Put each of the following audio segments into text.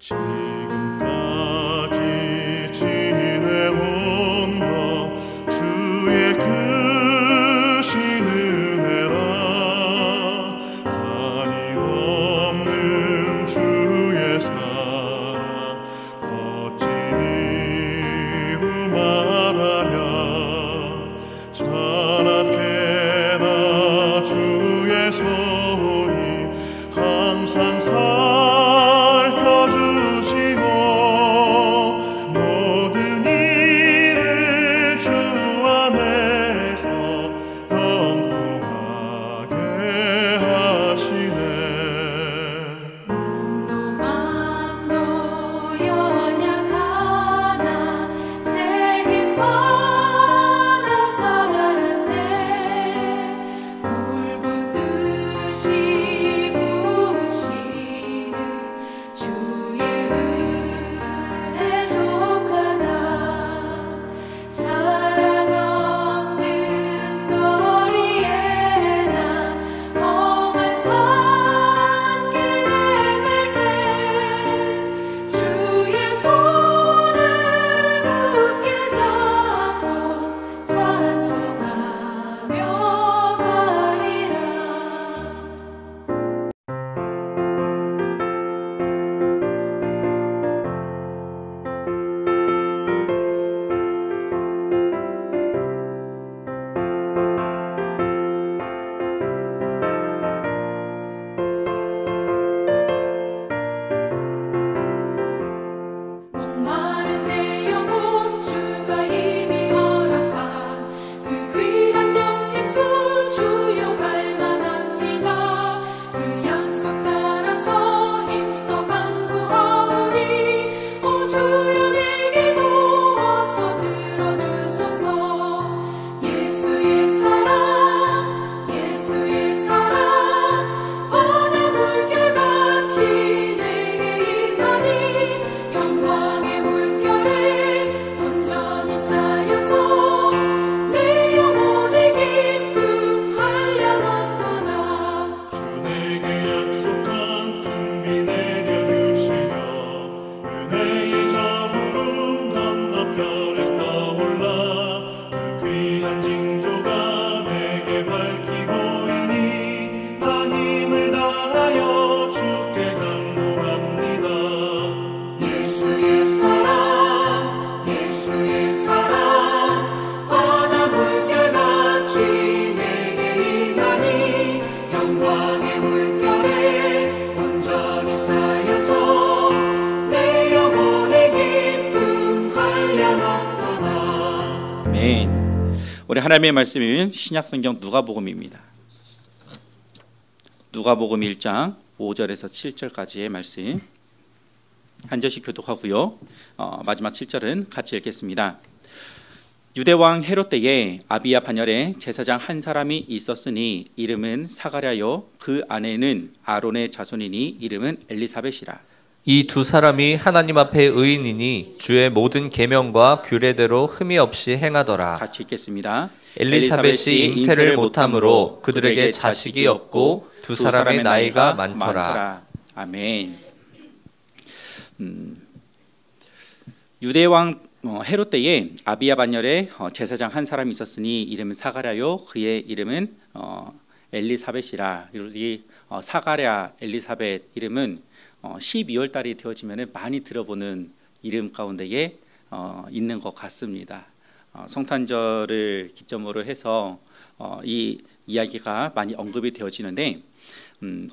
지금까지 지내온 것 주의 크신 은혜라. 한이 없는 주의 사랑 어찌 이루 말하랴. 자나깨나 주의 손이 항상 살펴주시고 모든 일을 주 안에서 형통하게 하시네. 맘도 연약하나 새 힘 받아 살았네. 물붓듯이 부으시는 주의 은혜 족하다. 사랑 없는 거리에 나 험한 산길을 맬 때 주의 손을 굳게 잡고 찬송하며 가리라. 목마른 내 영혼 주가 이미 허락한 그 귀한 영생수 주용할 만합니다. 그 약속 따라서 힘써 간구하오니 오 주여 내게 도와서 들어주소서. 예수의 사랑 예수의 사랑 바다 물결같이 내게 임하니 영광의 물결에 온전히 쌓여서 내 영혼의 기쁨 한량없도다. 주 내게 약속한 금비 내려주시며 은혜의 저구름 건너편에 떠올라. 그 귀한 징조가 내게 밝히 보이니 나 힘을 다하여 주께 간구합니다. 예수의 사랑 바다 물결같이 내게 임하니 영광의 물결에 온전히 쌓여서 내 영혼의 기쁨 한량없도다. 아멘. 우리 하나님의 말씀은 신약성경 누가복음입니다. 누가복음 1장 5절에서 7절까지의 말씀 한 절씩 교독하고요. 마지막 7절은 같이 읽겠습니다. 유대왕 헤롯 때에 아비야 반열에 제사장 한 사람이 있었으니 이름은 사가랴요 그 아내는 아론의 자손이니 이름은 엘리사벳이라. 이 두 사람이 하나님 앞에 의인이니 주의 모든 계명과 규례대로 흠이 없이 행하더라. 같이 읽겠습니다. 엘리사벳이 잉태를 못함으로 그들에게 자식이 없고 두 사람의 나이가 많더라. 아멘. 유대왕 헤롯 때에 아비야 반열에 제사장 한 사람이 있었으니 이름은 사가랴요 그의 이름은 엘리사벳이라. 이 사가랴 엘리사벳 이름은 12월 달이 되어지면 많이 들어보는 이름 가운데에 있는 것 같습니다. 성탄절을 기점으로 해서 이 이야기가 많이 언급이 되어지는데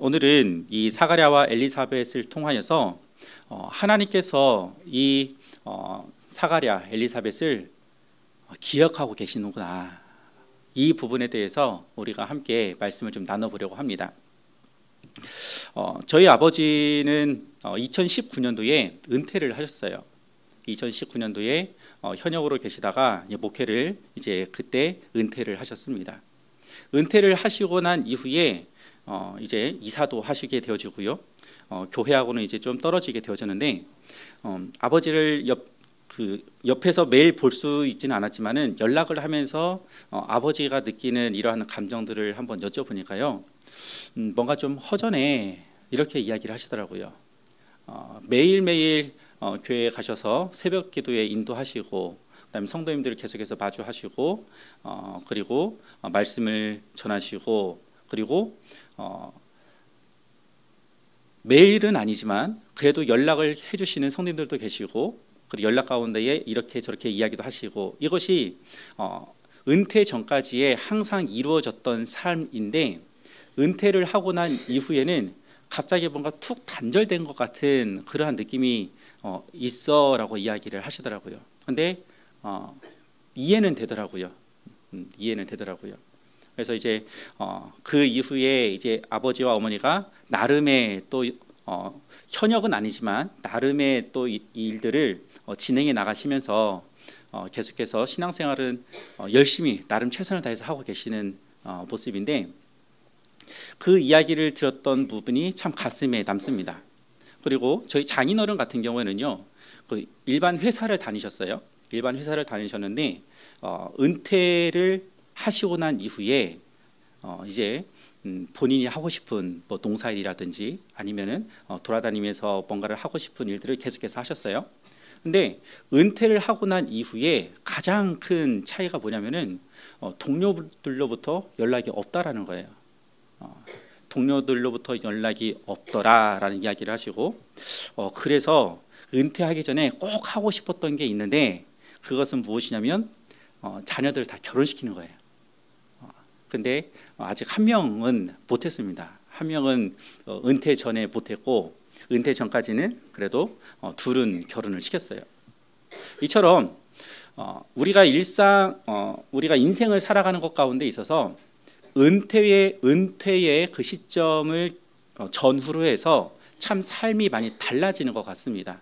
오늘은 이 사가랴와 엘리사벳을 통하여서 하나님께서 이 사가랴 엘리사벳을 기억하고 계시는구나. 이 부분에 대해서 우리가 함께 말씀을 좀 나눠보려고 합니다. 저희 아버지는 2019년도에 은퇴를 하셨어요. 2019년도에 현역으로 계시다가 목회를 이제 그때 은퇴를 하셨습니다. 은퇴를 하시고 난 이후에 이제 이사도 하시게 되어지고요. 교회하고는 이제 좀 떨어지게 되어졌는데 아버지를 옆에서 매일 볼 수 있지는 않았지만은 연락을 하면서 아버지가 느끼는 이러한 감정들을 한번 여쭤보니까요. 뭔가 좀 허전해 이렇게 이야기를 하시더라고요. 매일매일 교회에 가셔서 새벽 기도에 인도하시고, 그다음에 성도님들을 계속해서 마주하시고, 그리고 말씀을 전하시고, 그리고 매일은 아니지만 그래도 연락을 해주시는 성도님들도 계시고, 그리고 연락 가운데에 이렇게 저렇게 이야기도 하시고, 이것이 은퇴 전까지에 항상 이루어졌던 삶인데, 은퇴를 하고 난 이후에는 갑자기 뭔가 툭 단절된 것 같은 그러한 느낌이 있어라고 이야기를 하시더라고요. 근데 이해는 되더라고요. 이해는 되더라고요. 그래서 이제 그 이후에 이제 아버지와 어머니가 나름의 또 현역은 아니지만 나름의 또 일들을 진행해 나가시면서 계속해서 신앙생활은 열심히 나름 최선을 다해서 하고 계시는 모습인데, 그 이야기를 들었던 부분이 참 가슴에 남습니다. 그리고 저희 장인어른 같은 경우에는요, 그 일반 회사를 다니셨어요. 일반 회사를 다니셨는데 은퇴를 하시고 난 이후에 이제 본인이 하고 싶은 뭐 농사일이라든지 아니면은 돌아다니면서 뭔가를 하고 싶은 일들을 계속해서 하셨어요. 근데 은퇴를 하고 난 이후에 가장 큰 차이가 뭐냐면은 동료들로부터 연락이 없다라는 거예요. 동료들로부터 연락이 없더라라는 이야기를 하시고, 그래서 은퇴하기 전에 꼭 하고 싶었던 게 있는데, 그것은 무엇이냐면 자녀들 다 결혼시키는 거예요. 근데 아직 한 명은 못했습니다. 한 명은 은퇴 전에 못했고, 은퇴 전까지는 그래도 둘은 결혼을 시켰어요. 이처럼 우리가 우리가 인생을 살아가는 것 가운데 있어서 은퇴의 그 시점을 전후로 해서 참 삶이 많이 달라지는 것 같습니다.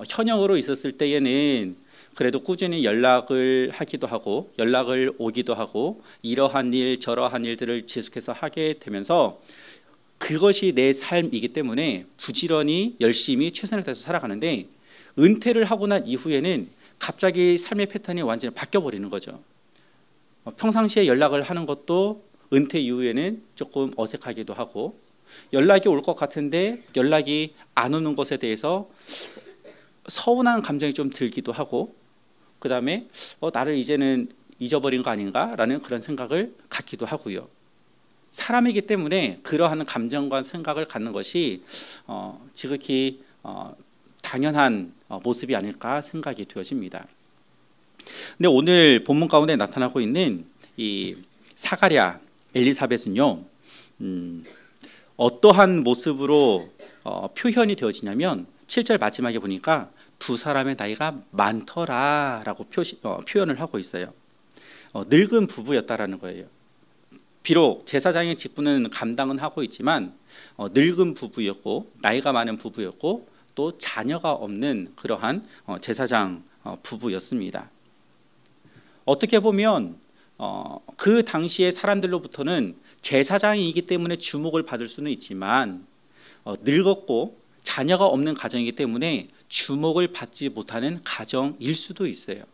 현역으로 있었을 때에는 그래도 꾸준히 연락을 하기도 하고 연락을 오기도 하고 이러한 일 저러한 일들을 지속해서 하게 되면서 그것이 내 삶이기 때문에 부지런히 열심히 최선을 다해서 살아가는데, 은퇴를 하고 난 이후에는 갑자기 삶의 패턴이 완전히 바뀌어버리는 거죠. 평상시에 연락을 하는 것도 은퇴 이후에는 조금 어색하기도 하고, 연락이 올 것 같은데 연락이 안 오는 것에 대해서 서운한 감정이 좀 들기도 하고, 그 다음에 나를 이제는 잊어버린 거 아닌가라는 그런 생각을 갖기도 하고요. 사람이기 때문에 그러한 감정과 생각을 갖는 것이 지극히 당연한 모습이 아닐까 생각이 되어집니다. 근데 오늘 본문 가운데 나타나고 있는 이 사가랴, 엘리사벳은요, 어떠한 모습으로 표현이 되어지냐면 7절 마지막에 보니까 두 사람의 나이가 많더라라고 표현을 하고 있어요. 늙은 부부였다라는 거예요. 비록 제사장의 직분은 감당은 하고 있지만 늙은 부부였고 나이가 많은 부부였고 또 자녀가 없는 그러한 제사장 부부였습니다. 어떻게 보면 그 당시의 사람들로부터는 제사장이기 때문에 주목을 받을 수는 있지만 늙었고 자녀가 없는 가정이기 때문에 주목을 받지 못하는 가정일 수도 있어요.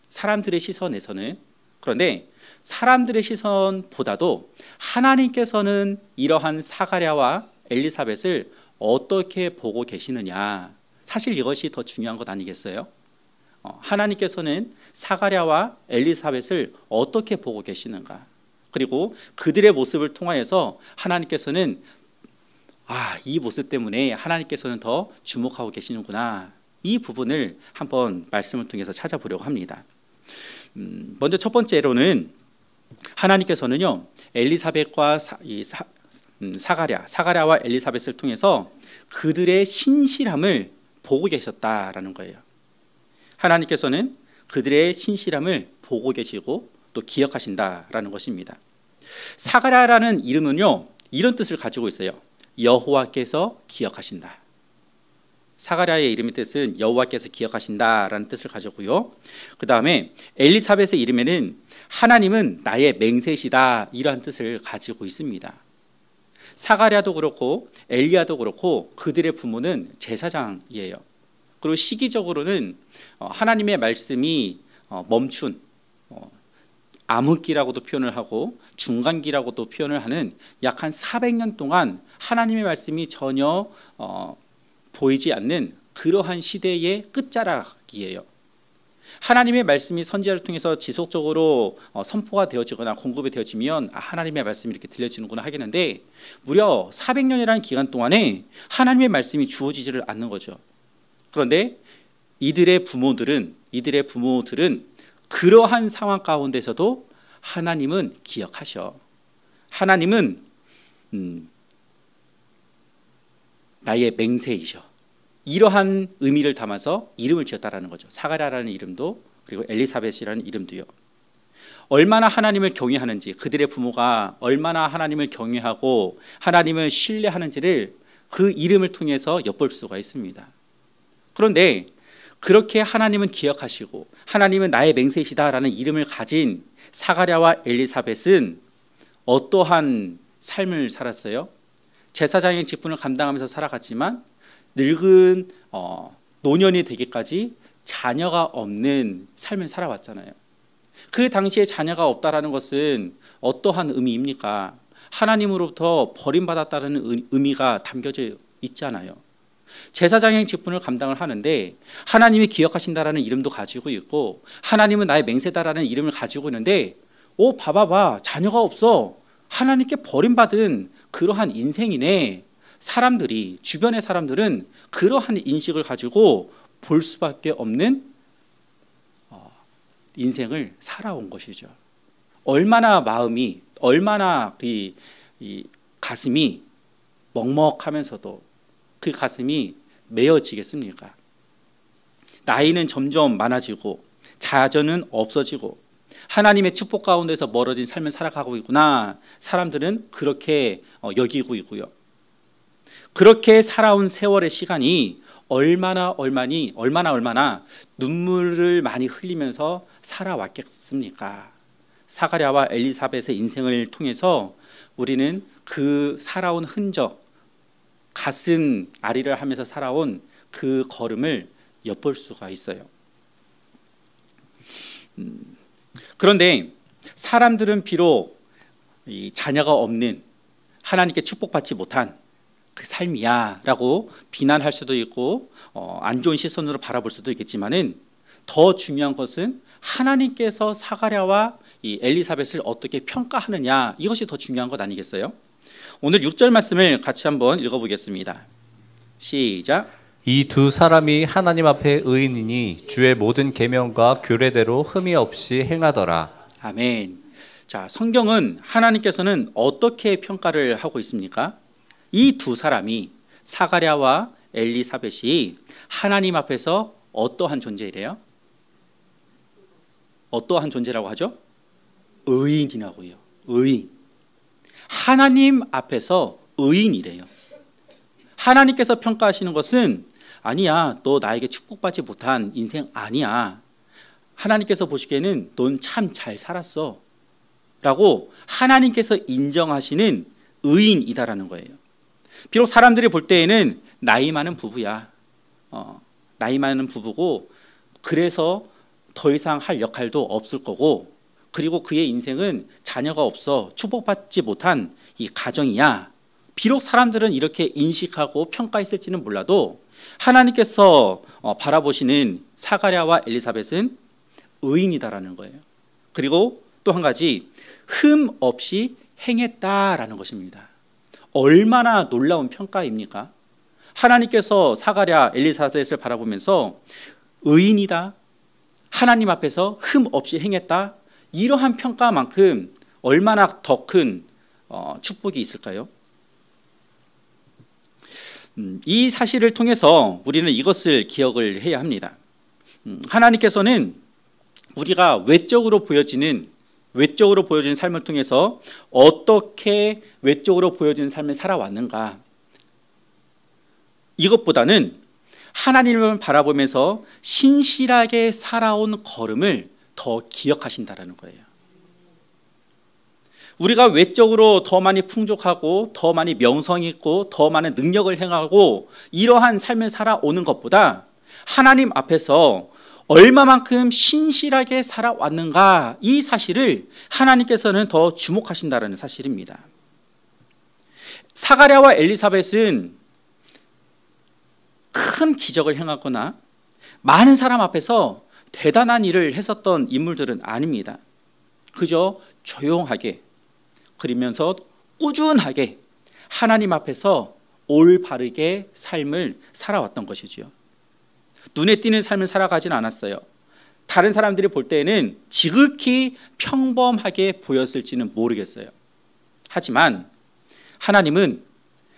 사람들의 시선에서는. 그런데 사람들의 시선보다도 하나님께서는 이러한 사가랴와 엘리사벳을 어떻게 보고 계시느냐, 사실 이것이 더 중요한 것 아니겠어요? 하나님께서는 사가랴와 엘리사벳을 어떻게 보고 계시는가, 그리고 그들의 모습을 통하여서 하나님께서는 이 모습 때문에 하나님께서는 더 주목하고 계시는구나, 이 부분을 한번 말씀을 통해서 찾아보려고 합니다. 먼저 첫 번째로는 하나님께서는요, 엘리사벳과 사가랴와 엘리사벳을 통해서 그들의 신실함을 보고 계셨다라는 거예요. 하나님께서는 그들의 신실함을 보고 계시고 또 기억하신다라는 것입니다. 사가랴라는 이름은요, 이런 뜻을 가지고 있어요. 여호와께서 기억하신다. 사가랴의 이름의 뜻은 여호와께서 기억하신다라는 뜻을 가졌고요. 그 다음에 엘리사벳의 이름에는 하나님은 나의 맹세시다, 이러한 뜻을 가지고 있습니다. 사가랴도 그렇고 엘리야도 그렇고 그들의 부모는 제사장이에요. 그리고 시기적으로는 하나님의 말씀이 멈춘, 암흑기라고도 표현을 하고 중간기라고도 표현을 하는 약 한 400년 동안 하나님의 말씀이 전혀 보이지 않는 그러한 시대의 끝자락이에요. 하나님의 말씀이 선지자를 통해서 지속적으로 선포가 되어지거나 공급이 되어지면 하나님의 말씀이 이렇게 들려지는구나 하겠는데 무려 400년이라는 기간 동안에 하나님의 말씀이 주어지지를 않는 거죠. 그런데 이들의 부모들은 그러한 상황 가운데서도 하나님은 기억하셔. 하나님은 나의 맹세이셔. 이러한 의미를 담아서 이름을 지었다라는 거죠. 사가랴라는 이름도 그리고 엘리사벳이라는 이름도요. 얼마나 하나님을 경외하는지, 그들의 부모가 얼마나 하나님을 경외하고 하나님을 신뢰하는지를 그 이름을 통해서 엿볼 수가 있습니다. 그런데 그렇게 하나님은 기억하시고 하나님은 나의 맹세이시다라는 이름을 가진 사가랴와 엘리사벳은 어떠한 삶을 살았어요? 제사장의 직분을 감당하면서 살아갔지만 늙은 노년이 되기까지 자녀가 없는 삶을 살아왔잖아요. 그 당시에 자녀가 없다라는 것은 어떠한 의미입니까? 하나님으로부터 버림받았다는 의미가 담겨져 있잖아요. 제사장의 직분을 감당을 하는데 하나님이 기억하신다라는 이름도 가지고 있고 하나님은 나의 맹세다라는 이름을 가지고 있는데 봐봐봐, 자녀가 없어. 하나님께 버림받은 그러한 인생이네. 사람들이, 주변의 사람들은 그러한 인식을 가지고 볼 수밖에 없는 인생을 살아온 것이죠. 얼마나 마음이, 얼마나 이 가슴이 먹먹하면서도 그 가슴이 메어지겠습니까? 나이는 점점 많아지고 자녀는 없어지고 하나님의 축복 가운데서 멀어진 삶을 살아가고 있구나. 사람들은 그렇게 여기고 있고요. 그렇게 살아온 세월의 시간이 얼마나 눈물을 많이 흘리면서 살아왔겠습니까? 사가랴와 엘리사벳의 인생을 통해서 우리는 그 살아온 흔적, 가슴 아리를 하면서 살아온 그 걸음을 엿볼 수가 있어요. 그런데 사람들은 비록 이 자녀가 없는, 하나님께 축복받지 못한 그 삶이야 라고 비난할 수도 있고 안 좋은 시선으로 바라볼 수도 있겠지만은 더 중요한 것은 하나님께서 사가랴와 이 엘리사벳을 어떻게 평가하느냐, 이것이 더 중요한 것 아니겠어요? 오늘 6절 말씀을 같이 한번 읽어보겠습니다. 시작. 이 두 사람이 하나님 앞에 의인이니 주의 모든 계명과 규례대로 흠이 없이 행하더라. 아멘. 자, 성경은 하나님께서는 어떻게 평가를 하고 있습니까? 이 두 사람이, 사가랴와 엘리사벳이 하나님 앞에서 어떠한 존재이래요? 어떠한 존재라고 하죠? 의인이라고요. 의인. 하나님 앞에서 의인이래요. 하나님께서 평가하시는 것은 아니야, 너 나에게 축복받지 못한 인생 아니야. 하나님께서 보시기에는 넌 참 잘 살았어 라고 하나님께서 인정하시는 의인이다라는 거예요. 비록 사람들이 볼 때에는 나이 많은 부부야. 나이 많은 부부고 그래서 더 이상 할 역할도 없을 거고, 그리고 그의 인생은 자녀가 없어 축복받지 못한 이 가정이야. 비록 사람들은 이렇게 인식하고 평가했을지는 몰라도 하나님께서 바라보시는 사가랴와 엘리사벳은 의인이다라는 거예요. 그리고 또 한 가지, 흠 없이 행했다라는 것입니다. 얼마나 놀라운 평가입니까? 하나님께서 사가랴, 엘리사벳을 바라보면서 의인이다, 하나님 앞에서 흠 없이 행했다, 이러한 평가만큼 얼마나 더 큰 축복이 있을까요? 이 사실을 통해서 우리는 이것을 기억을 해야 합니다. 하나님께서는 우리가 외적으로 보여지는 삶을 통해서 어떻게 외적으로 보여지는 삶을 살아왔는가, 이것보다는 하나님을 바라보면서 신실하게 살아온 걸음을 더 기억하신다라는 거예요. 우리가 외적으로 더 많이 풍족하고 더 많이 명성 있고 더 많은 능력을 행하고 이러한 삶을 살아오는 것보다 하나님 앞에서 얼마만큼 신실하게 살아왔는가, 이 사실을 하나님께서는 더 주목하신다는 사실입니다. 사가랴와 엘리사벳은 큰 기적을 행하거나 많은 사람 앞에서 대단한 일을 했었던 인물들은 아닙니다. 그저 조용하게 그러면서 꾸준하게 하나님 앞에서 올바르게 삶을 살아왔던 것이지요. 눈에 띄는 삶을 살아가진 않았어요. 다른 사람들이 볼 때에는 지극히 평범하게 보였을지는 모르겠어요. 하지만 하나님은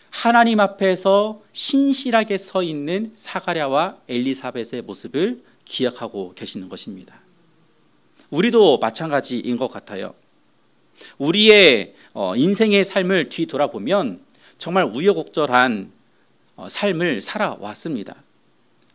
하나님 앞에서 신실하게 서 있는 사가랴와 엘리사벳의 모습을 기억하고 계시는 것입니다. 우리도 마찬가지인 것 같아요. 우리의 인생의 삶을 뒤돌아보면 정말 우여곡절한 삶을 살아왔습니다.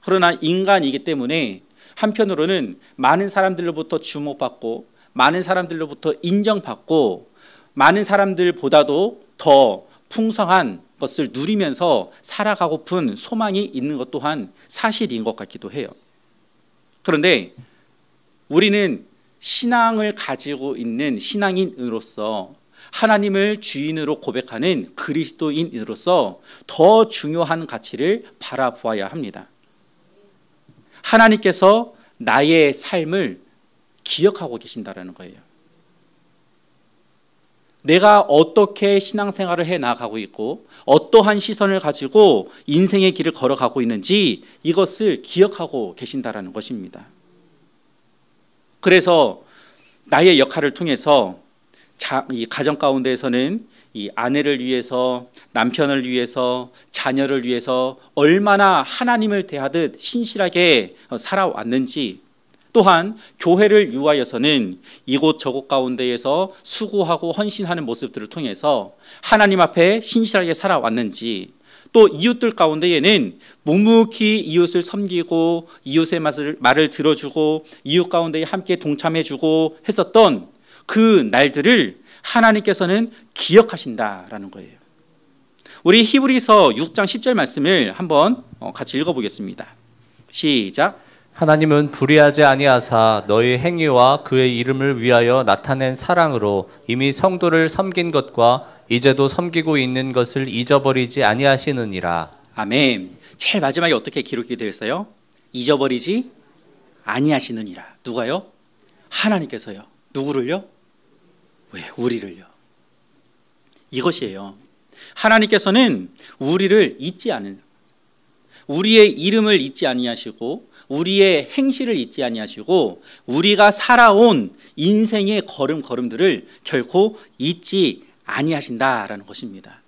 그러나 인간이기 때문에 한편으로는 많은 사람들로부터 주목받고 많은 사람들로부터 인정받고 많은 사람들보다도 더 풍성한 것을 누리면서 살아가고픈 소망이 있는 것 또한 사실인 것 같기도 해요. 그런데 우리는 신앙을 가지고 있는 신앙인으로서 하나님을 주인으로 고백하는 그리스도인으로서 더 중요한 가치를 바라보아야 합니다. 하나님께서 나의 삶을 기억하고 계신다는 거예요. 내가 어떻게 신앙생활을 해 나가고 있고 어떠한 시선을 가지고 인생의 길을 걸어가고 있는지 이것을 기억하고 계신다는 것입니다. 그래서 나의 역할을 통해서 이 가정 가운데에서는 이 아내를 위해서, 남편을 위해서, 자녀를 위해서 얼마나 하나님을 대하듯 신실하게 살아왔는지, 또한 교회를 위하여서는 이곳저곳 가운데에서 수고하고 헌신하는 모습들을 통해서 하나님 앞에 신실하게 살아왔는지, 또 이웃들 가운데에는 묵묵히 이웃을 섬기고 이웃의 말을 들어주고 이웃 가운데 함께 동참해주고 했었던 그 날들을 하나님께서는 기억하신다라는 거예요. 우리 히브리서 6장 10절 말씀을 한번 같이 읽어보겠습니다. 시작. 하나님은 불의하지 아니하사 너희 행위와 그의 이름을 위하여 나타낸 사랑으로 이미 성도를 섬긴 것과 이제도 섬기고 있는 것을 잊어버리지 아니하시느니라. 아멘. 제일 마지막에 어떻게 기록이 되어 있어요? 잊어버리지 아니하시느니라. 누가요? 하나님께서요. 누구를요? 왜? 우리를요. 이것이에요. 하나님께서는 우리를 잊지 않은, 우리의 이름을 잊지 아니하시고 우리의 행실을 잊지 아니하시고 우리가 살아온 인생의 걸음걸음들을 결코 잊지 아니하신다라는 것입니다.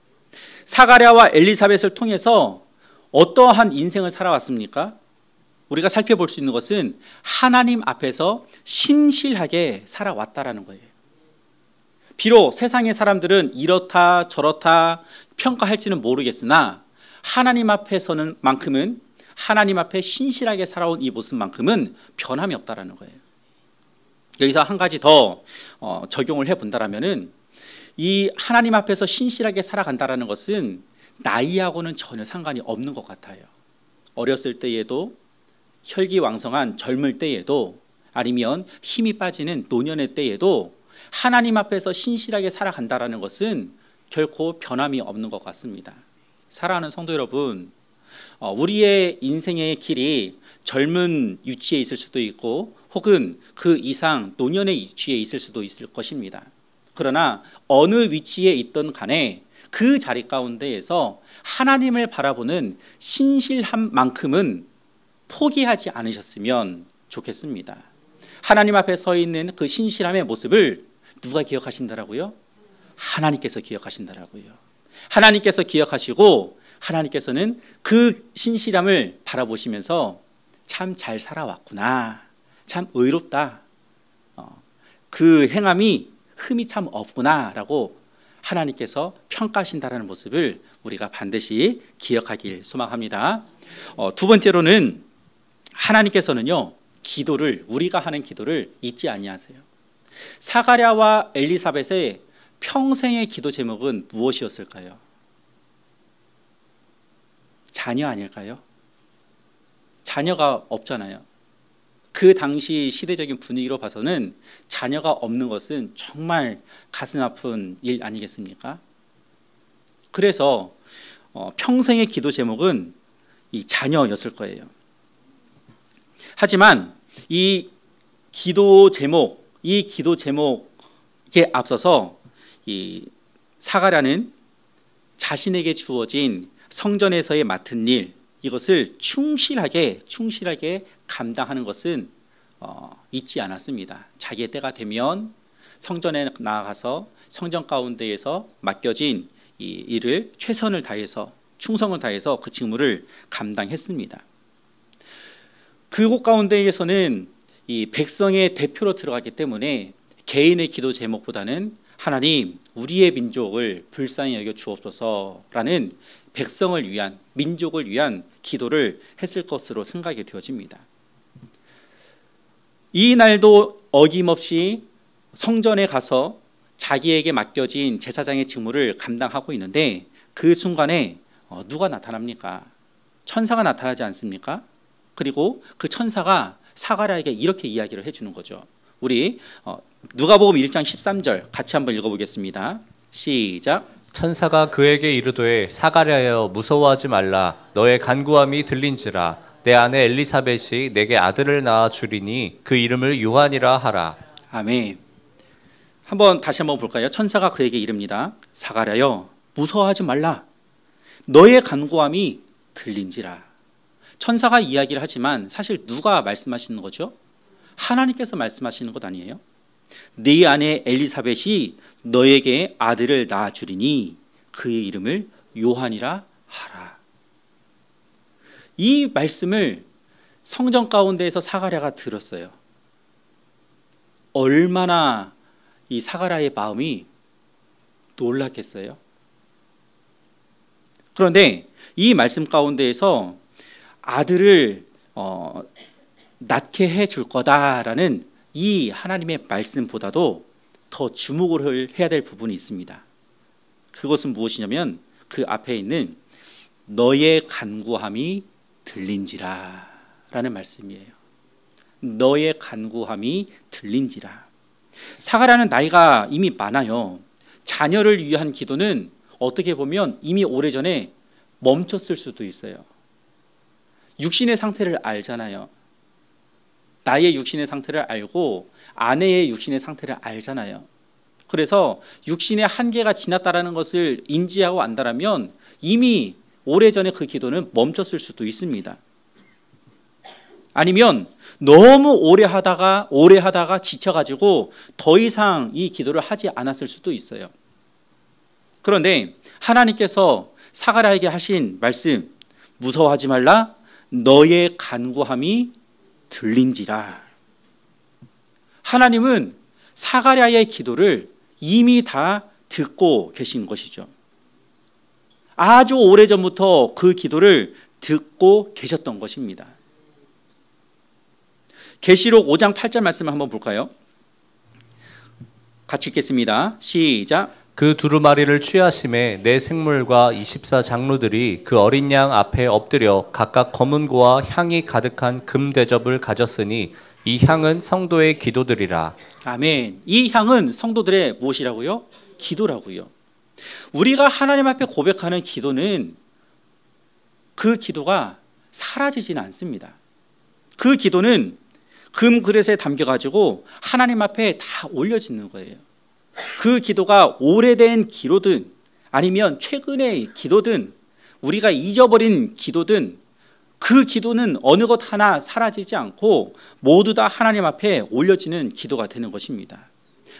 사가랴와 엘리사벳을 통해서 어떠한 인생을 살아왔습니까? 우리가 살펴볼 수 있는 것은 하나님 앞에서 신실하게 살아왔다라는 거예요. 비록 세상의 사람들은 이렇다 저렇다 평가할지는 모르겠으나 하나님 앞에 서는 만큼은, 하나님 앞에 신실하게 살아온 이 모습만큼은 변함이 없다라는 거예요. 여기서 한 가지 더 적용을 해본다라면은 이 하나님 앞에서 신실하게 살아간다라는 것은 나이하고는 전혀 상관이 없는 것 같아요. 어렸을 때에도, 혈기왕성한 젊을 때에도, 아니면 힘이 빠지는 노년의 때에도 하나님 앞에서 신실하게 살아간다라는 것은 결코 변함이 없는 것 같습니다. 사랑하는 성도 여러분, 우리의 인생의 길이 젊은 위치에 있을 수도 있고 혹은 그 이상 노년의 위치에 있을 수도 있을 것입니다. 그러나 어느 위치에 있던 간에 그 자리 가운데에서 하나님을 바라보는 신실함만큼은 포기하지 않으셨으면 좋겠습니다. 하나님 앞에 서 있는 그 신실함의 모습을 누가 기억하신다라고요? 하나님께서 기억하신다라고요. 하나님께서 기억하시고 하나님께서는 그 신실함을 바라보시면서 참 잘 살아왔구나, 참 의롭다, 그 행함이 흠이 참 없구나라고 하나님께서 평가하신다라는 모습을 우리가 반드시 기억하길 소망합니다. 두 번째로는 하나님께서는요, 기도를, 우리가 하는 기도를 잊지 아니하세요. 사가랴와 엘리사벳의 평생의 기도 제목은 무엇이었을까요? 자녀 아닐까요? 자녀가 없잖아요. 그 당시 시대적인 분위기로 봐서는 자녀가 없는 것은 정말 가슴 아픈 일 아니겠습니까? 그래서 평생의 기도 제목은 이 자녀였을 거예요. 하지만 이 기도 제목에 앞서서 이 사가랴는 자신에게 주어진 성전에서의 맡은 일, 이것을 충실하게 감당하는 것은 잊지 않았습니다. 자기의 때가 되면 성전에 나아가서 성전 가운데에서 맡겨진 이 일을 최선을 다해서 충성을 다해서 그 직무를 감당했습니다. 그곳 가운데에서는 이 백성의 대표로 들어갔기 때문에 개인의 기도 제목보다는 하나님, 우리의 민족을 불쌍히 여겨 주옵소서라는 백성을 위한, 민족을 위한 기도를 했을 것으로 생각이 되어집니다. 이 날도 어김없이 성전에 가서 자기에게 맡겨진 제사장의 직무를 감당하고 있는데 그 순간에 누가 나타납니까? 천사가 나타나지 않습니까? 그리고 그 천사가 사가랴에게 이렇게 이야기를 해주는 거죠. 우리 누가복음 1장 13절 같이 한번 읽어보겠습니다. 시작. 천사가 그에게 이르되 사가랴여 무서워하지 말라. 너의 간구함이 들린지라. 내 아내 엘리사벳이 내게 아들을 낳아 주리니 그 이름을 요한이라 하라. 아멘. 다시 한번 볼까요? 천사가 그에게 이릅니다. 사가랴여 무서워하지 말라. 너의 간구함이 들린지라. 천사가 이야기를 하지만 사실 누가 말씀하시는 거죠? 하나님께서 말씀하시는 것 아니에요? 네 아내 엘리사벳이 너에게 아들을 낳아 주리니 그의 이름을 요한이라 하라. 이 말씀을 성전 가운데에서 사가랴가 들었어요. 얼마나 이 사가랴의 마음이 놀랐겠어요? 그런데 이 말씀 가운데에서 아들을 낳게 해줄 거다라는 이 하나님의 말씀보다도 더 주목을 해야 될 부분이 있습니다. 그것은 무엇이냐면 그 앞에 있는 너의 간구함이 들린지라 라는 말씀이에요. 너의 간구함이 들린지라. 사가랴는 나이가 이미 많아요. 자녀를 위한 기도는 어떻게 보면 이미 오래전에 멈췄을 수도 있어요. 육신의 상태를 알잖아요. 나의 육신의 상태를 알고 아내의 육신의 상태를 알잖아요. 그래서 육신의 한계가 지났다라는 것을 인지하고 안다라면 이미 오래전에 그 기도는 멈췄을 수도 있습니다. 아니면 너무 오래 하다가 지쳐가지고 더 이상 이 기도를 하지 않았을 수도 있어요. 그런데 하나님께서 사가랴에게 하신 말씀, 무서워하지 말라. 너의 간구함이 들린지라. 하나님은 사가랴의 기도를 이미 다 듣고 계신 것이죠. 아주 오래전부터 그 기도를 듣고 계셨던 것입니다. 계시록 5장 8절 말씀을 한번 볼까요? 같이 읽겠습니다. 시작. 그 두루마리를 취하심에 내 생물과 24장로들이 그 어린 양 앞에 엎드려 각각 검은고와 향이 가득한 금 대접을 가졌으니 이 향은 성도의 기도들이라. 아멘. 이 향은 성도들의 무엇이라고요? 기도라고요. 우리가 하나님 앞에 고백하는 기도는 그 기도가 사라지지는 않습니다. 그 기도는 금 그릇에 담겨가지고 하나님 앞에 다 올려지는 거예요. 그 기도가 오래된 기도든 아니면 최근의 기도든 우리가 잊어버린 기도든 그 기도는 어느 것 하나 사라지지 않고 모두 다 하나님 앞에 올려지는 기도가 되는 것입니다.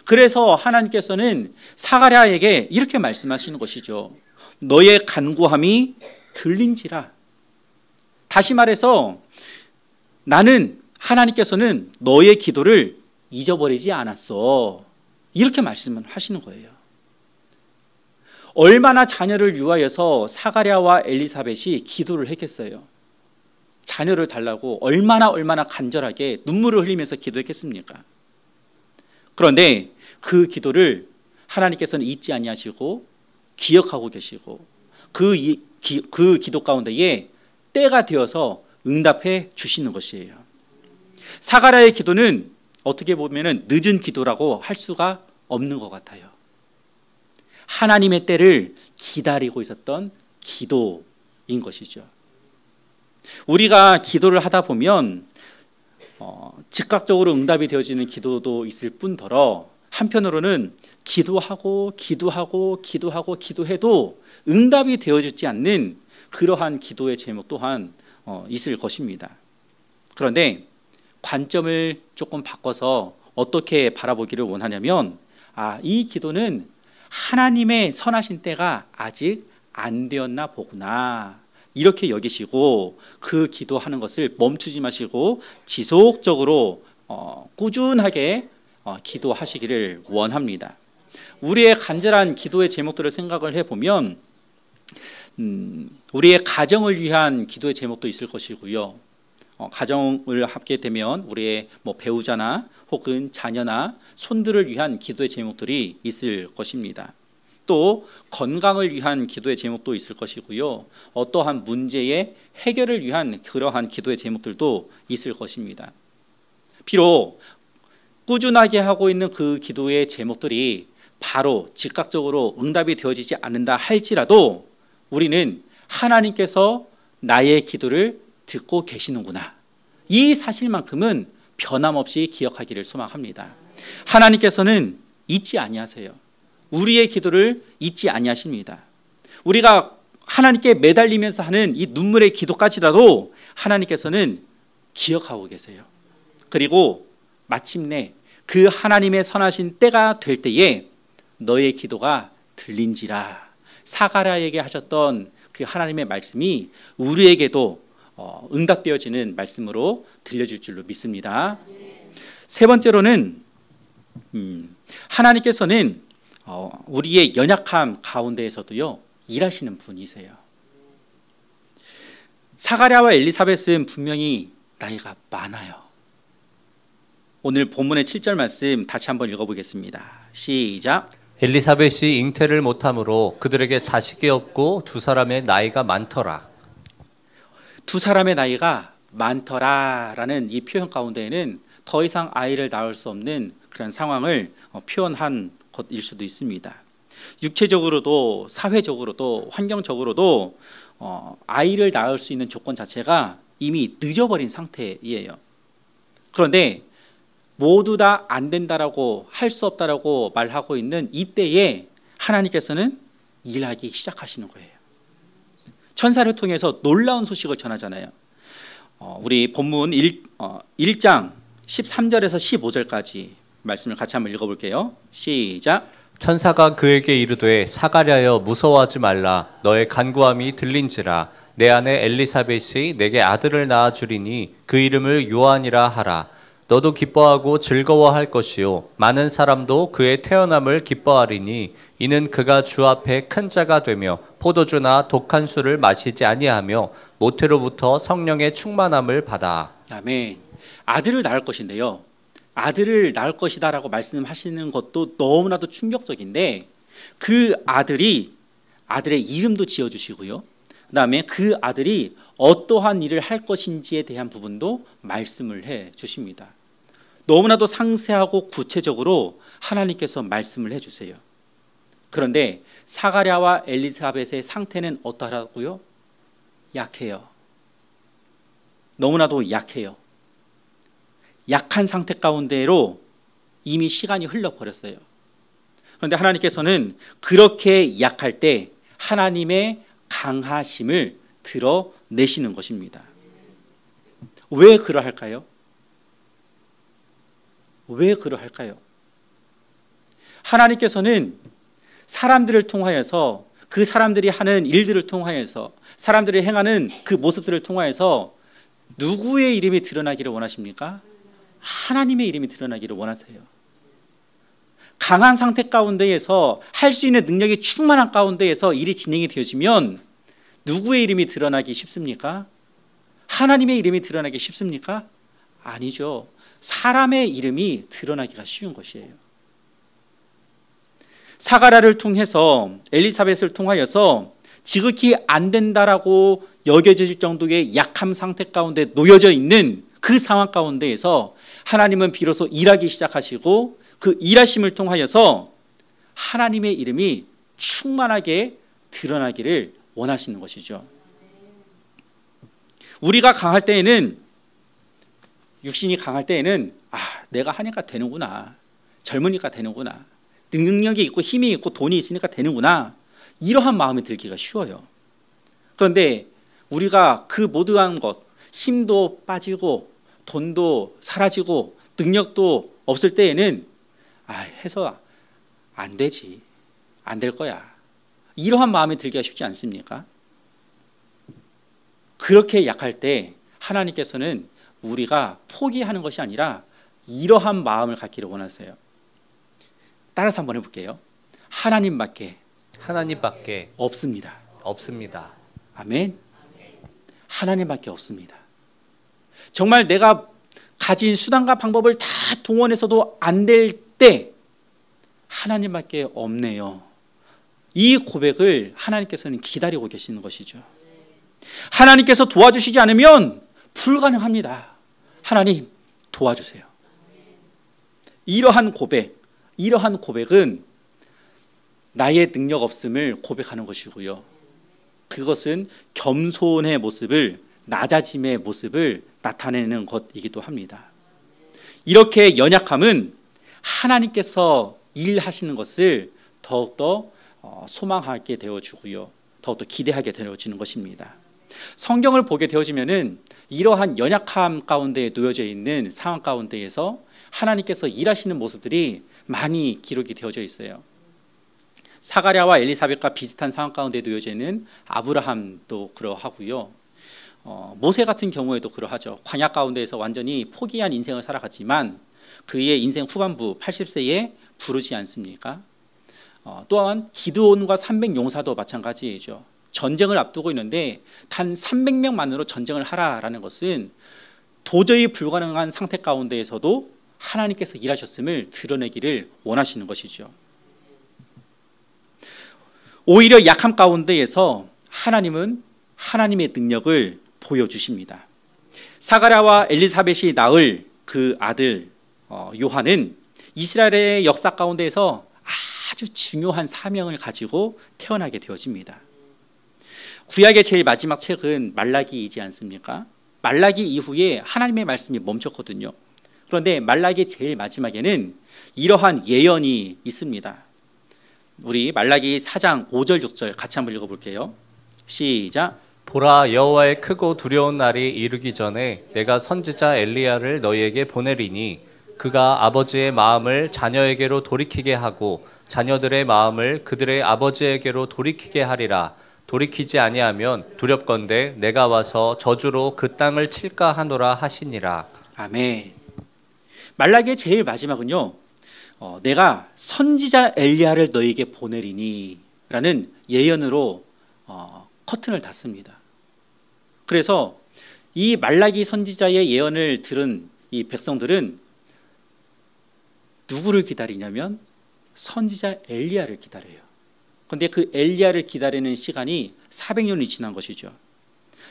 그래서 하나님께서는 사가랴에게 이렇게 말씀하시는 것이죠. 너의 간구함이 들린지라. 다시 말해서 나는 하나님께서는 너의 기도를 잊어버리지 않았어. 이렇게 말씀을 하시는 거예요. 얼마나 자녀를 위하여서 사가랴와 엘리사벳이 기도를 했겠어요. 자녀를 달라고 얼마나 간절하게 눈물을 흘리면서 기도했겠습니까? 그런데 그 기도를 하나님께서는 잊지 아니하시고 기억하고 계시고 그 기도 가운데에 때가 되어서 응답해 주시는 것이에요. 사가랴의 기도는 어떻게 보면 늦은 기도라고 할 수가 없는 것 같아요. 하나님의 때를 기다리고 있었던 기도인 것이죠. 우리가 기도를 하다 보면 즉각적으로 응답이 되어지는 기도도 있을 뿐더러 한편으로는 기도해도 응답이 되어지지 않는 그러한 기도의 제목 또한 있을 것입니다. 그런데 관점을 조금 바꿔서 어떻게 바라보기를 원하냐면 이 기도는 하나님의 선하신 때가 아직 안 되었나 보구나, 이렇게 여기시고 그 기도하는 것을 멈추지 마시고 지속적으로 꾸준하게 기도하시기를 원합니다. 우리의 간절한 기도의 제목들을 생각을 해보면 우리의 가정을 위한 기도의 제목도 있을 것이고요. 가정을 하게 되면 우리의 배우자나 혹은 자녀나 손들을 위한 기도의 제목들이 있을 것입니다. 또 건강을 위한 기도의 제목도 있을 것이고요. 어떠한 문제의 해결을 위한 그러한 기도의 제목들도 있을 것입니다. 비록 꾸준하게 하고 있는 그 기도의 제목들이 바로 즉각적으로 응답이 되어지지 않는다 할지라도 우리는 하나님께서 나의 기도를 듣고 계시는구나, 이 사실만큼은 변함없이 기억하기를 소망합니다. 하나님께서는 잊지 아니하세요. 우리의 기도를 잊지 아니하십니다. 우리가 하나님께 매달리면서 하는 이 눈물의 기도까지라도 하나님께서는 기억하고 계세요. 그리고 마침내 그 하나님의 선하신 때가 될 때에 너의 기도가 들린지라, 사가랴에게 하셨던 그 하나님의 말씀이 우리에게도 응답되어지는 말씀으로 들려질 줄로 믿습니다. 세 번째로는 하나님께서는 우리의 연약함 가운데에서도요 일하시는 분이세요. 사가랴와 엘리사벳은 분명히 나이가 많아요. 오늘 본문의 7절 말씀 다시 한번 읽어보겠습니다. 시작. 엘리사벳이 잉태를 못함으로 그들에게 자식이 없고 두 사람의 나이가 많더라. 두 사람의 나이가 많더라라는 이 표현 가운데에는 더 이상 아이를 낳을 수 없는 그런 상황을 표현한 것일 수도 있습니다. 육체적으로도 사회적으로도 환경적으로도 아이를 낳을 수 있는 조건 자체가 이미 늦어버린 상태예요. 그런데 모두 다 안 된다라고, 할 수 없다라고 말하고 있는 이때에 하나님께서는 일하기 시작하시는 거예요. 천사를 통해서 놀라운 소식을 전하잖아요. 우리 본문 1장 13절에서 15절까지 말씀을 같이 한번 읽어볼게요. 시작. 천사가 그에게 이르되 사가랴여 무서워하지 말라. 너의 간구함이 들린지라. 내 아내 엘리사벳이 내게 아들을 낳아 주리니 그 이름을 요한이라 하라. 너도 기뻐하고 즐거워할 것이요 많은 사람도 그의 태어남을 기뻐하리니 이는 그가 주 앞에 큰 자가 되며 포도주나 독한 술을 마시지 아니하며 모태로부터 성령의 충만함을 받아. 아멘. 아들을 낳을 것인데요, 아들을 낳을 것이다라고 말씀하시는 것도 너무나도 충격적인데 그 아들의 이름도 지어주시고요, 그 다음에 그 아들이 어떠한 일을 할 것인지에 대한 부분도 말씀을 해 주십니다. 너무나도 상세하고 구체적으로 하나님께서 말씀을 해주세요. 그런데 사가랴와 엘리사벳의 상태는 어떠하고요? 약해요. 너무나도 약해요. 약한 상태 가운데로 이미 시간이 흘러버렸어요. 그런데 하나님께서는 그렇게 약할 때 하나님의 강하심을 드러내시는 것입니다. 왜 그러할까요? 왜 그러할까요? 하나님께서는 사람들을 통하여서, 그 사람들이 하는 일들을 통하여서, 사람들이 행하는 그 모습들을 통하여서 누구의 이름이 드러나기를 원하십니까? 하나님의 이름이 드러나기를 원하세요. 강한 상태 가운데에서, 할 수 있는 능력이 충만한 가운데에서 일이 진행이 되어지면 누구의 이름이 드러나기 쉽습니까? 하나님의 이름이 드러나기 쉽습니까? 아니죠. 사람의 이름이 드러나기가 쉬운 것이에요. 사가랴를 통해서, 엘리사벳을 통하여서 지극히 안 된다라고 여겨질 정도의 약함 상태 가운데 놓여져 있는 그 상황 가운데에서 하나님은 비로소 일하기 시작하시고 그 일하심을 통하여서 하나님의 이름이 충만하게 드러나기를 원하시는 것이죠. 우리가 강할 때에는, 육신이 강할 때에는 내가 하니까 되는구나, 젊으니까 되는구나, 능력이 있고 힘이 있고 돈이 있으니까 되는구나, 이러한 마음이 들기가 쉬워요. 그런데 우리가 그 모든 것, 힘도 빠지고 돈도 사라지고 능력도 없을 때에는 해서 안 되지, 안 될 거야, 이러한 마음이 들기가 쉽지 않습니까? 그렇게 약할 때 하나님께서는 우리가 포기하는 것이 아니라 이러한 마음을 갖기를 원하세요. 따라서 한번 해볼게요. 하나님밖에 없습니다. 아멘. 하나님밖에 없습니다. 정말 내가 가진 수단과 방법을 다 동원해서도 안 될 때 하나님밖에 없네요. 이 고백을 하나님께서는 기다리고 계시는 것이죠. 하나님께서 도와주시지 않으면 불가능합니다. 하나님 도와주세요. 이러한 고백은 나의 능력 없음을 고백하는 것이고요. 그것은 겸손의 모습을, 낮아짐의 모습을 나타내는 것이기도 합니다. 이렇게 연약함은 하나님께서 일하시는 것을 더욱더 소망하게 되어주고요, 더욱더 기대하게 되어지는 것입니다. 성경을 보게 되어지면은 이러한 연약함 가운데 놓여져 있는 상황 가운데에서 하나님께서 일하시는 모습들이 많이 기록이 되어져 있어요. 사가랴와 엘리사벳과 비슷한 상황 가운데 놓여져 있는 아브라함도 그러하고요, 모세 같은 경우에도 그러하죠. 광야 가운데에서 완전히 포기한 인생을 살아갔지만 그의 인생 후반부 80세에 부르지 않습니까? 또한 기드온과 300용사도 마찬가지이죠. 전쟁을 앞두고 있는데 단 300명만으로 전쟁을 하라라는 것은 도저히 불가능한 상태 가운데에서도 하나님께서 일하셨음을 드러내기를 원하시는 것이죠. 오히려 약함 가운데에서 하나님은 하나님의 능력을 보여주십니다. 사가랴와 엘리사벳이 낳을 그 아들 요한은 이스라엘의 역사 가운데에서 아주 중요한 사명을 가지고 태어나게 되어집니다. 구약의 제일 마지막 책은 말라기이지 않습니까? 말라기 이후에 하나님의 말씀이 멈췄거든요. 그런데 말라기 제일 마지막에는 이러한 예언이 있습니다. 우리 말라기 4장 5절 6절 같이 한번 읽어볼게요. 시작. 보라, 여호와의 크고 두려운 날이 이르기 전에 내가 선지자 엘리야를 너희에게 보내리니 그가 아버지의 마음을 자녀에게로 돌이키게 하고 자녀들의 마음을 그들의 아버지에게로 돌이키게 하리라. 돌이키지 아니하면 두렵건대 내가 와서 저주로 그 땅을 칠까 하노라 하시니라. 아멘. 말라기의 제일 마지막은요, 내가 선지자 엘리야를 너에게 보내리니 라는 예언으로 커튼을 닫습니다. 그래서 이 말라기 선지자의 예언을 들은 이 백성들은 누구를 기다리냐면 선지자 엘리야를 기다려요. 그런데 그 엘리야를 기다리는 시간이 400년이 지난 것이죠.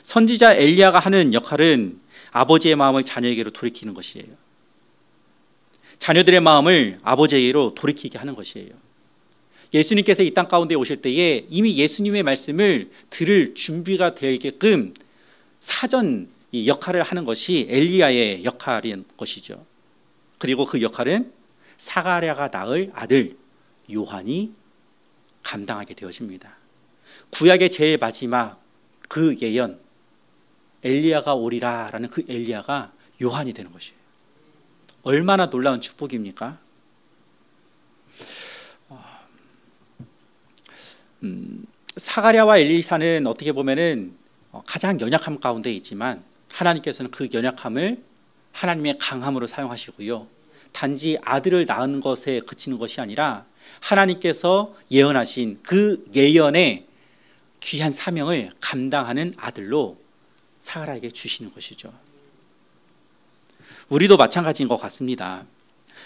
선지자 엘리야가 하는 역할은 아버지의 마음을 자녀에게로 돌이키는 것이에요. 자녀들의 마음을 아버지에게로 돌이키게 하는 것이에요. 예수님께서 이 땅 가운데 오실 때에 이미 예수님의 말씀을 들을 준비가 되게끔 사전 역할을 하는 것이 엘리야의 역할인 것이죠. 그리고 그 역할은 사가랴가 낳을 아들 요한이 감당하게 되어집니다. 구약의 제일 마지막 그 예언, 엘리야가 오리라라는 그 엘리야가 요한이 되는 것이에요. 얼마나 놀라운 축복입니까? 사가랴와 엘리사는 어떻게 보면은 가장 연약함 가운데 있지만 하나님께서는 그 연약함을 하나님의 강함으로 사용하시고요, 단지 아들을 낳은 것에 그치는 것이 아니라 하나님께서 예언하신 그 예언의 귀한 사명을 감당하는 아들로 사가랴에게 주시는 것이죠. 우리도 마찬가지인 것 같습니다.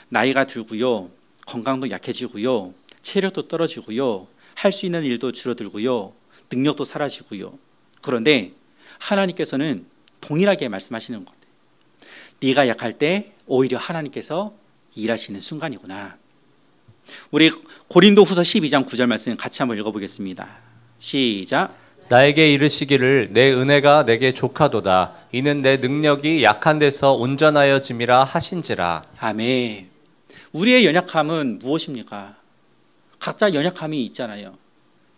나이가 들고요, 건강도 약해지고요, 체력도 떨어지고요, 할 수 있는 일도 줄어들고요, 능력도 사라지고요. 그런데 하나님께서는 동일하게 말씀하시는 것, 네가 약할 때 오히려 하나님께서 일하시는 순간이구나. 우리 고린도후서 12장 9절 말씀 같이 한번 읽어보겠습니다. 시작. 나에게 이르시기를 내 은혜가 내게 족하도다. 이는 내 능력이 약한 데서 온전하여짐이라 하신지라. 아멘. 우리의 연약함은 무엇입니까? 각자 연약함이 있잖아요.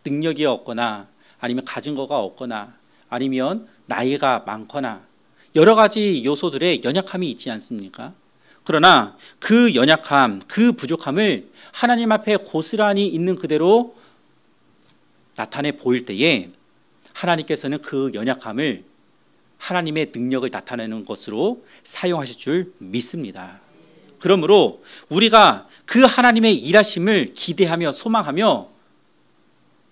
능력이 없거나 아니면 가진 거가 없거나 아니면 나이가 많거나 여러 가지 요소들의 연약함이 있지 않습니까? 그러나 그 연약함, 그 부족함을 하나님 앞에 고스란히 있는 그대로 나타내 보일 때에 하나님께서는 그 연약함을 하나님의 능력을 나타내는 것으로 사용하실 줄 믿습니다. 그러므로 우리가 그 하나님의 일하심을 기대하며 소망하며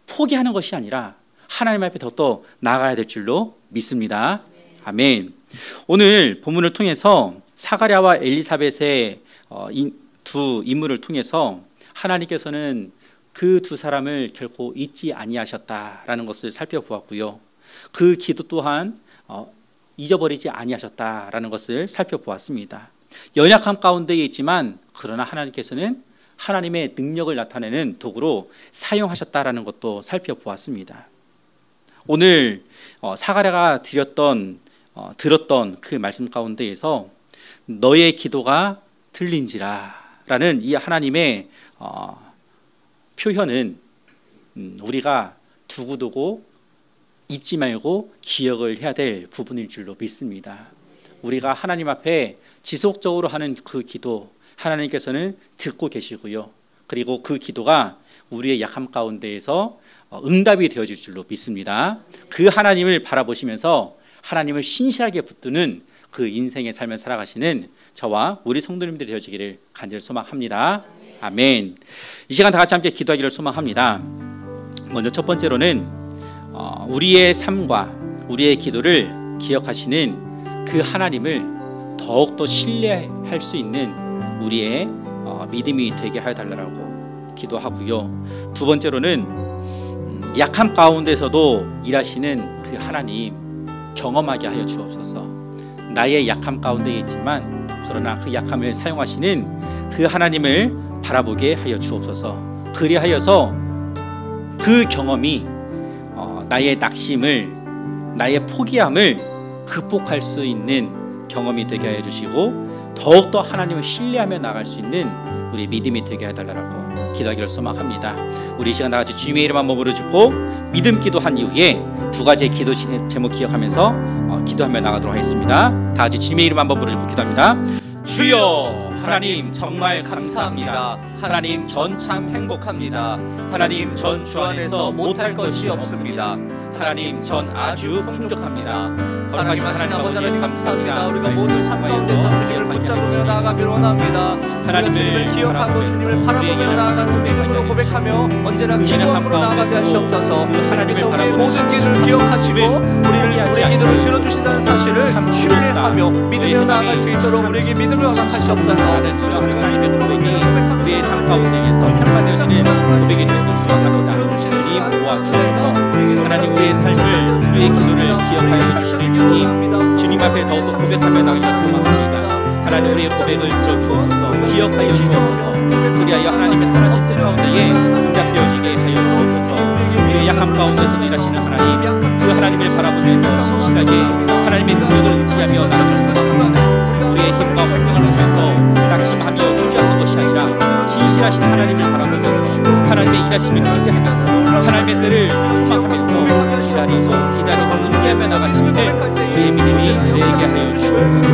포기하는 것이 아니라 하나님 앞에 더더 나아가야 될 줄로 믿습니다. 아멘. 오늘 본문을 통해서 사가랴와 엘리사벳의 두 인물을 통해서 하나님께서는 그 두 사람을 결코 잊지 아니하셨다라는 것을 살펴보았고요. 그 기도 또한 잊어버리지 아니하셨다라는 것을 살펴보았습니다. 연약함 가운데에 있지만 그러나 하나님께서는 하나님의 능력을 나타내는 도구로 사용하셨다라는 것도 살펴보았습니다. 오늘 사가랴가 들었던 그 말씀 가운데에서 너의 기도가 들린지라라는 이 하나님의 표현은 우리가 두고두고 잊지 말고 기억을 해야 될 부분일 줄로 믿습니다. 우리가 하나님 앞에 지속적으로 하는 그 기도 하나님께서는 듣고 계시고요. 그리고 그 기도가 우리의 약함 가운데에서 응답이 되어질 줄로 믿습니다. 그 하나님을 바라보시면서 하나님을 신실하게 붙드는 그 인생의 삶을 살아가시는 저와 우리 성도님들이 되어지기를 간절히 소망합니다. 아멘. 이 시간 다 같이 함께 기도하기를 소망합니다. 먼저 첫 번째로는 우리의 삶과 우리의 기도를 기억하시는 그 하나님을 더욱더 신뢰할 수 있는 우리의 믿음이 되게 하여달라고 기도하고요. 두 번째로는 약함 가운데서도 일하시는 그 하나님 경험하게 하여 주옵소서. 나의 약함 가운데 있지만 그러나 그 약함을 사용하시는 그 하나님을 바라보게 하여 주옵소서. 그리하여서 그 경험이 나의 낙심을, 나의 포기함을 극복할 수 있는 경험이 되게 하여 주시고 더욱더 하나님을 신뢰하며 나아갈 수 있는 우리 믿음이 되게 해달라고 기도하기를 소망합니다. 우리 이 시간 다같이 주님의 이름 한번 부르짖고 믿음 기도한 이후에 두 가지의 기도 제목 기억하면서 기도하며 나가도록 하겠습니다. 다같이 주님의 이름 한번 부르짖고 기도합니다. 주여, 하나님 정말 감사합니다. 하나님 전 참 행복합니다. 하나님 전 주 안에서 못할 것이 없습니다. 하나님 전 아주 풍족합니다. 사랑하신 아버지 하나님 감사합니다. 우리가 모든 삶 가운데서 주님을 붙잡으며 나아가길 원합니다. 하나님을 주님을 기억하고 주님을 바라보며 나아가는 믿음으로 고백하며 언제나 기도함으로 나아가게 하시옵소서. 하나님께서 우리의 모든 길을 기억하시고 우리의 기도를 들어주신다는 사실을 신뢰하며 믿으며 나아갈 수 있도록 우리에게 믿음을 허락하시옵소서. 우리가 믿음으로 고백하며 우리의 삶 가운데에서 평가되어지는 고백이 되기를 소망합니다. 주님 도와주셔서 하나님 우리의 삶을 우리의 기도를 기억하여 주시는 주님 앞에 더욱 고백하며 나가기를 소망합니다. 하나님 우리의 고백을 들어주옵소서. 기억하여 주옵소서. 그리하여 하나님의 선하신 뜻 가운데에 응답되어지게 하여 주옵소서. 우리의 약함 가운데서도 일하시는 하나님, 그 하나님을 바라보면서 신실하게 하나님의 능력을 의지하며 나아갈 수 있습니다. 우리의 힘과 활동을 보면서 낙심하며 주저하는 것이 아니라 신실하신 하나님을 바라보면서 하나님의 일하심을 기대하면서 하나님의 때를 소망하면서 기다리고 응대하며 나가시는 우리의 믿음이 되게 하여 주시옵소서.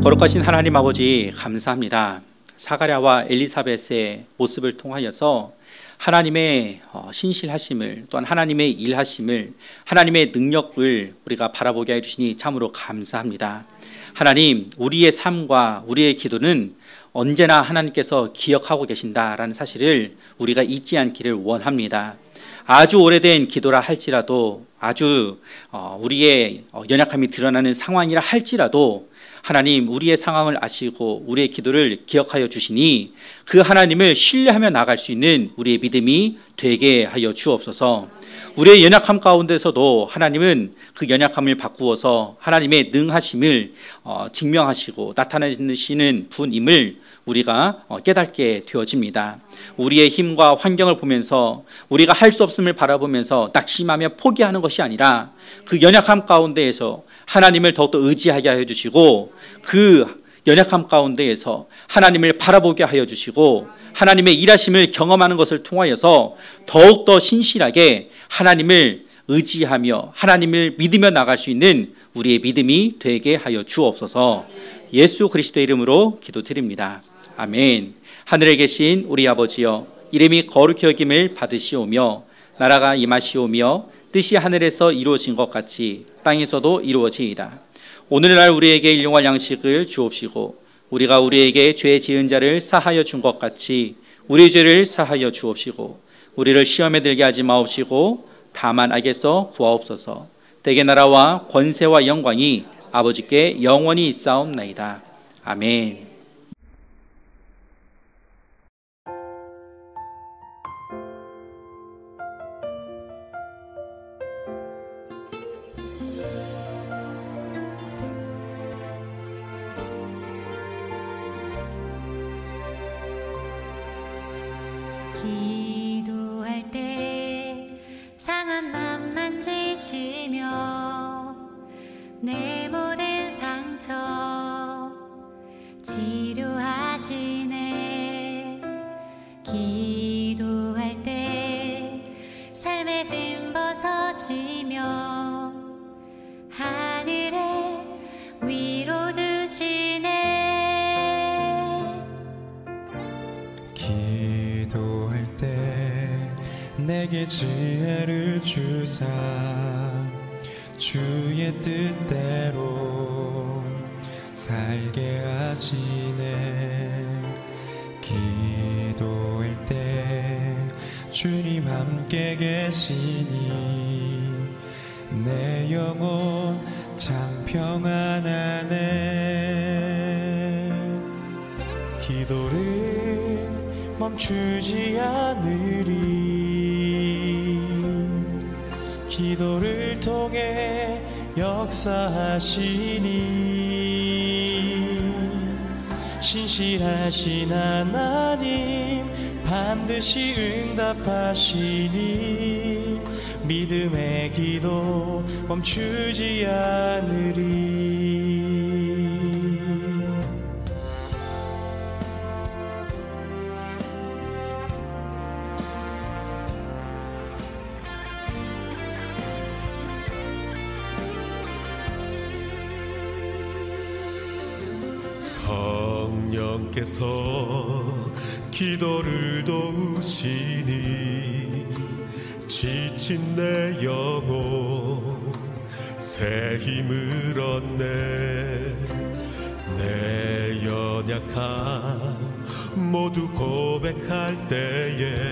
거룩하신 하나님 아버지 감사합니다. 사가랴와 엘리사벳의 모습을 통하여서 하나님의 신실하심을 또한 하나님의 일하심을 하나님의 능력을 우리가 바라보게 해주시니 참으로 감사합니다. 하나님 우리의 삶과 우리의 기도는 언제나 하나님께서 기억하고 계신다라는 사실을 우리가 잊지 않기를 원합니다. 아주 오래된 기도라 할지라도 아주 우리의 연약함이 드러나는 상황이라 할지라도 하나님 우리의 상황을 아시고 우리의 기도를 기억하여 주시니 그 하나님을 신뢰하며 나갈 수 있는 우리의 믿음이 되게 하여 주옵소서. 우리의 연약함 가운데서도 하나님은 그 연약함을 바꾸어서 하나님의 능하심을 증명하시고 나타내시는 분임을 우리가 깨닫게 되어집니다. 우리의 힘과 환경을 보면서 우리가 할 수 없음을 바라보면서 낙심하며 포기하는 것이 아니라 그 연약함 가운데에서 하나님을 더욱더 의지하게 하여 주시고 그 연약함 가운데에서 하나님을 바라보게 하여 주시고 하나님의 일하심을 경험하는 것을 통하여서 더욱더 신실하게 하나님을 의지하며 하나님을 믿으며 나갈 수 있는 우리의 믿음이 되게 하여 주옵소서. 예수 그리스도의 이름으로 기도드립니다. 아멘. 하늘에 계신 우리 아버지여, 이름이 거룩히 여김을 받으시오며 나라가 임하시오며 뜻이 하늘에서 이루어진 것 같이 땅에서도 이루어지이다. 오늘날 우리에게 일용할 양식을 주옵시고 우리가 우리에게 죄 지은 자를 사하여 준 것 같이 우리 죄를 사하여 주옵시고 우리를 시험에 들게 하지 마옵시고 다만 악에서 구하옵소서. 대개 나라와 권세와 영광이 아버지께 영원히 있사옵나이다. 아멘. 기도할 때 상한 맘 만지시며 내 모든 상처 치료하시네. 기도할 때 삶의 짐 벗어지며 하늘에 위로 주시네. 기도할 때 내게 지혜를 주사 주의 뜻대로 살게 하시네. 기도할 때 주님 함께 계시니 내 영혼 참 평안하네. 기도를 멈추지 않으리. 기도를 통해 역사하시니 신실하신 하나님 반드시 응답하시니 믿음의 기도 멈추지 않으리. 성령께서 기도를 도우시니 지친 내 영혼 새 힘을 얻네. 내 연약함 모두 고백할 때에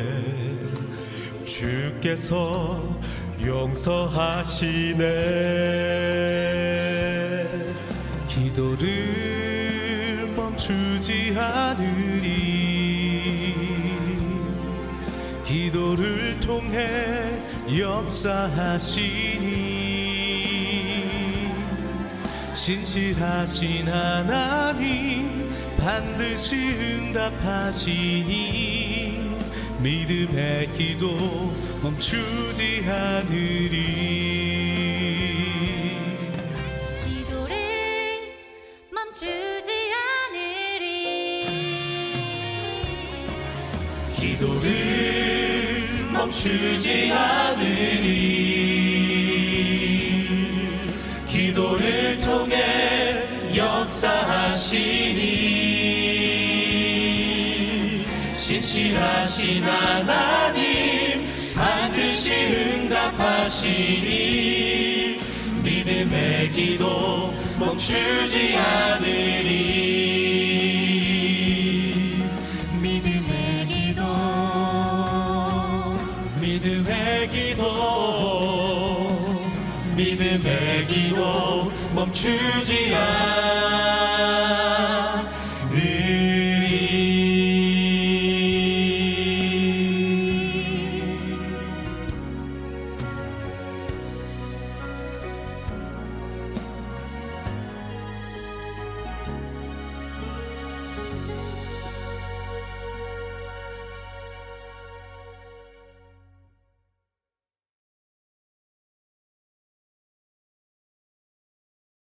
주께서 용서하시네. 기도를 멈추지 않으리. 기도를 통해 역사하시니 신실하신 하나님 반드시 응답하시니 믿음의 기도 멈추지 않으리. 기도를 멈추지 않으리. 기도를 통해 역사하시니 신실하신 하나님 반드시 응답하시니 믿음의 기도 멈추지 않으리. 믿음의 기도 멈추지 않으리.